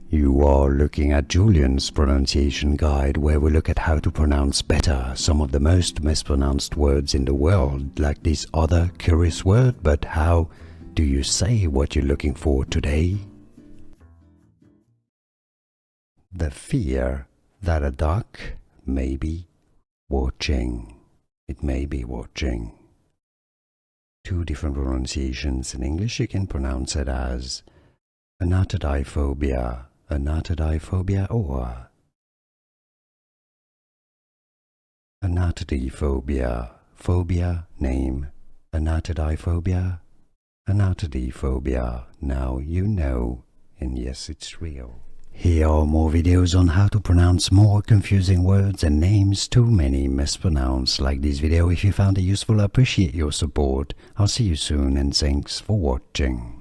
You are looking at Julian's pronunciation guide, where we look at how to pronounce better some of the most mispronounced words in the world, like this other curious word. But how do you say what you're looking for today? The fear that a duck may be watching. It may be watching. Two different pronunciations. In English you can pronounce it as Anatidaephobia, Anatidaephobia, or Anatidaephobia, phobia, name, Anatidaephobia, Anatidaephobia. Now you know, and yes, it's real. Here are more videos on how to pronounce more confusing words and names too many mispronounced. Like this video if you found it useful. I appreciate your support. I'll see you soon, and thanks for watching.